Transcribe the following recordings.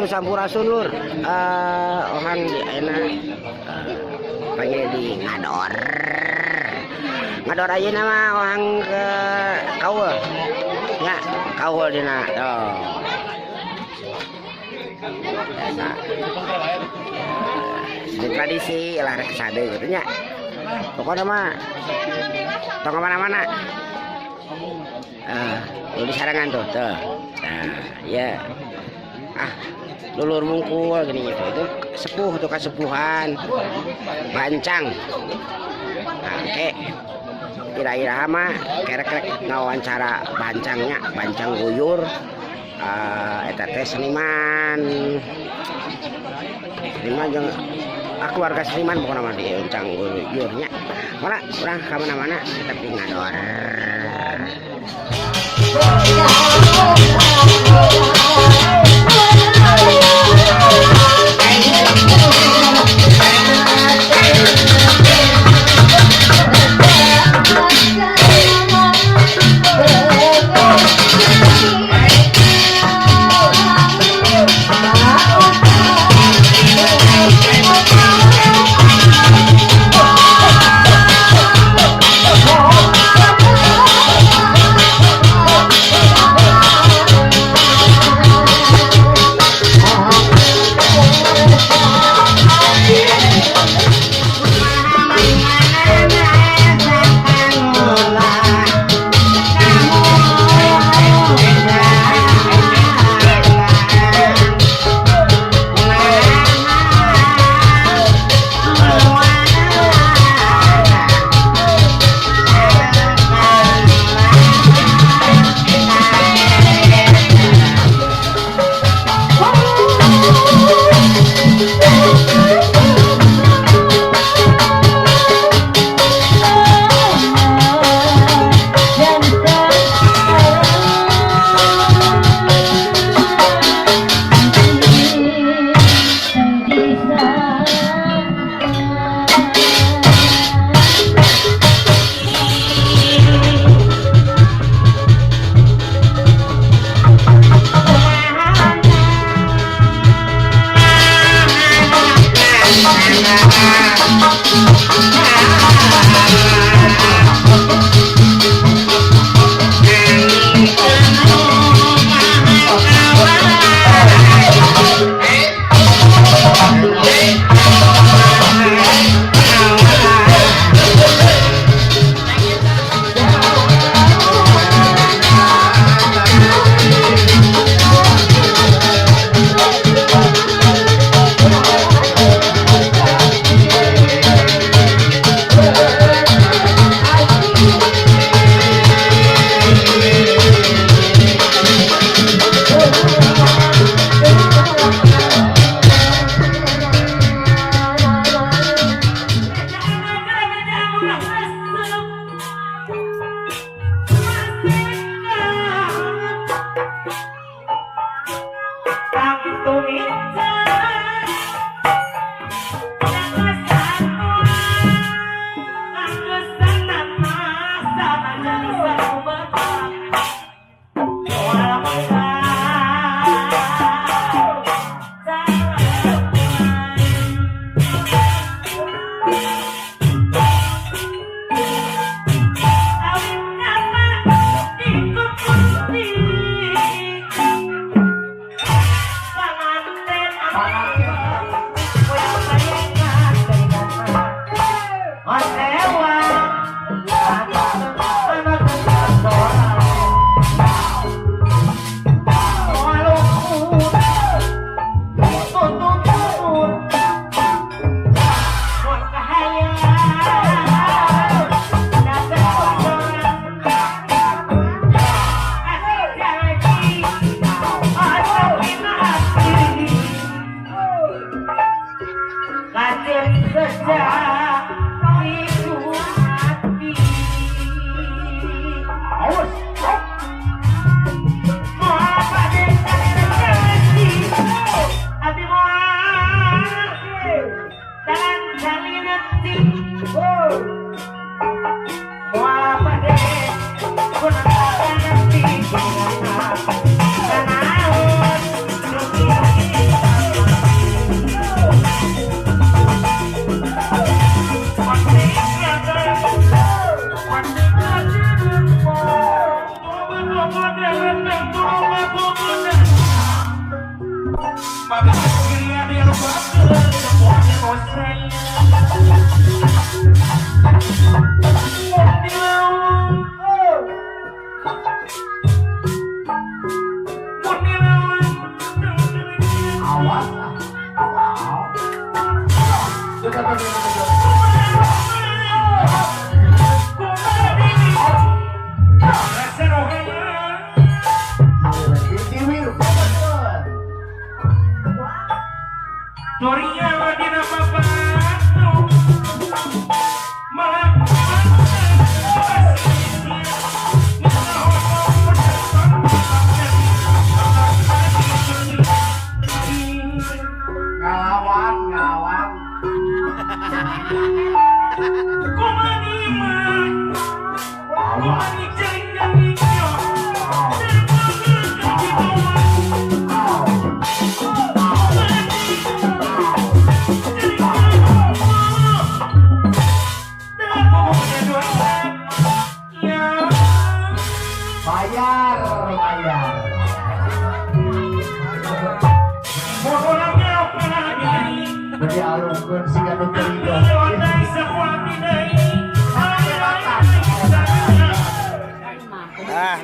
nu sampurasun lur. Orang di enak panggil di ngador. Ngador aja nama orang ke kaul. Ya, kaul dina. Biasa. Di tradisi lah rek sade gitu nya. Pokoknya mah tong kemana-mana. Lu di sarangan tuh. Nah, ya. Lulur mungkul gini gitu. Itu sepuh tuh kasepuhan. Bancang. Nah, oke. Kira-kira mah kerek-kerek ngawancara bancangnya, bancang guyur. Eta teh seniman. Seniman jeung keluarga seniman pokoknya mah di bancang guyurnya. Mana urang ka mana-mana tapi ngador.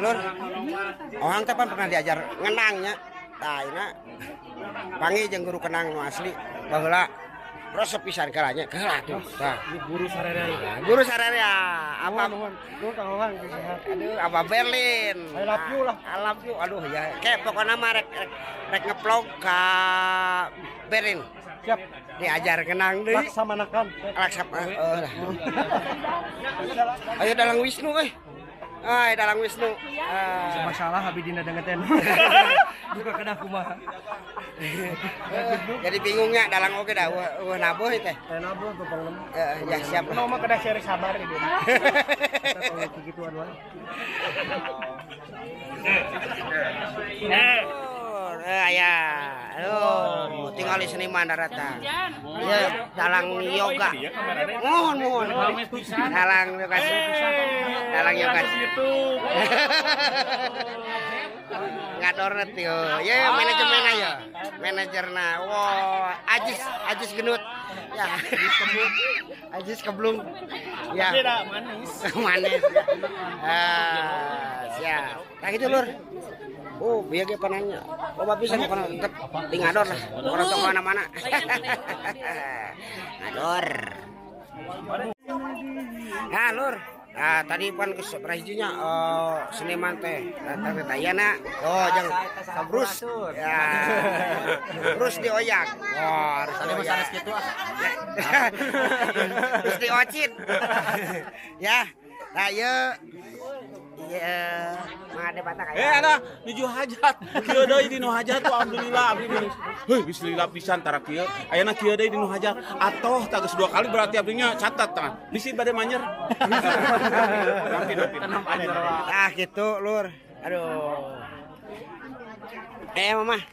Lur, orang teh pernah diajar ngenangnya, tah pangi jeung guru kenang nu asli, baheula resep pisan kalanya, kalah tuh. Tah, guru sararea. Guru sararea, apa? Guru Kang Ohang sehat. Aduh, apa Berlin. I love you lah. I love you. Aduh ya, kayak pokoknya mah rek ngeplog ka Berlin. Siap. Diajar kenang deui. Laksanakan. Ayo dalang Wisnu euy. Ay, dalang Wisnu. Masalah habis dina dengetin. Juga kena kumaha. Jadi bingungnya dalang oge dah nabuh teh. Nabuh bepang. Ya siap. Mau mah kada seri sabar ieu. Kita tahu kigituan wae. Aya. Aduh, tinggal di seniman daratan. Ya, dalang yoga. Mohon. Dalang yoga. Dalang yoga. Ngador nanti ya manajemen aja. Manajerna. Wah, Ajis genut. Ya, Ajis keblung. Ya. Manis. Manis. Siap. Nah gitu lur. Oh, biar ke pananya. Oh, bapak bisa mau tetap di ngador lah. Orang tua mana-mana. Ngador. Nah, lur. Nah, tadi pan ke presidennya seniman teh. Datang ke Tayana. Oh, jangan Bruce. Ya. Bruce dioyak. Wah, harus tadi masalah gitu. Terus diocit. Ya. Nah, iya, mah ada batak aya. Ada nuju hajat. Kieu deui di nu hajat tuh alhamdulillah abdi geus. Heuh, geus lila pisan tara kieu. Ayeuna kieu deui di nu hajat. Atoh tah geus 2 kali berarti abdinya catat tah. Bisi bade manyer. Nanti. Ah, gitu, Lur. Aduh. Mama.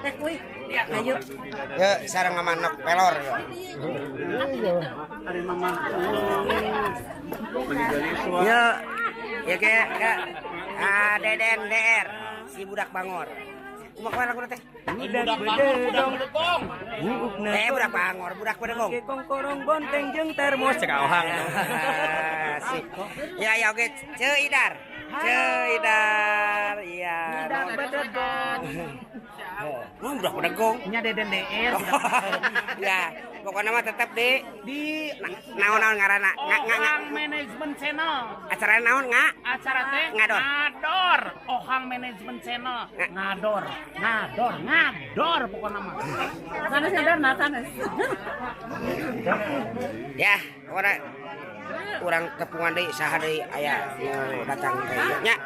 Tek kuy. Ayo. Ya, sareng ngamanok pelor. Ya kayak Deden DR si budak Bangor. Kumaha kemana lagu teh? Budak bedegong. Budak Bangor, budak bedegong. Kongkorong bonteng jeung termos cek Ohang. Ya oke, Ceidar. Iya. Budak bedegong. Oh, budak bedegong. Nya Deden DR. Ya, pokoknya mah tetap di naon-naon ngaranna. Ohang Management Channel. Acara naon Acara teh ngador. Ohang Management Channel. Ngador pokoknya mah. Sanes sadar na sanes. Ya, orang tepungan deui saha deui aya nu datang ka ieu nya.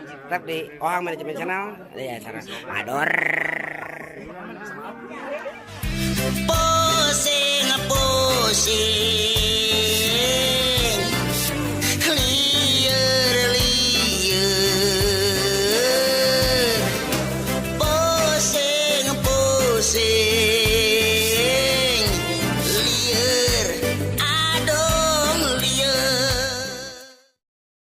Tetap di Ohang Management Channel ya acara ngador.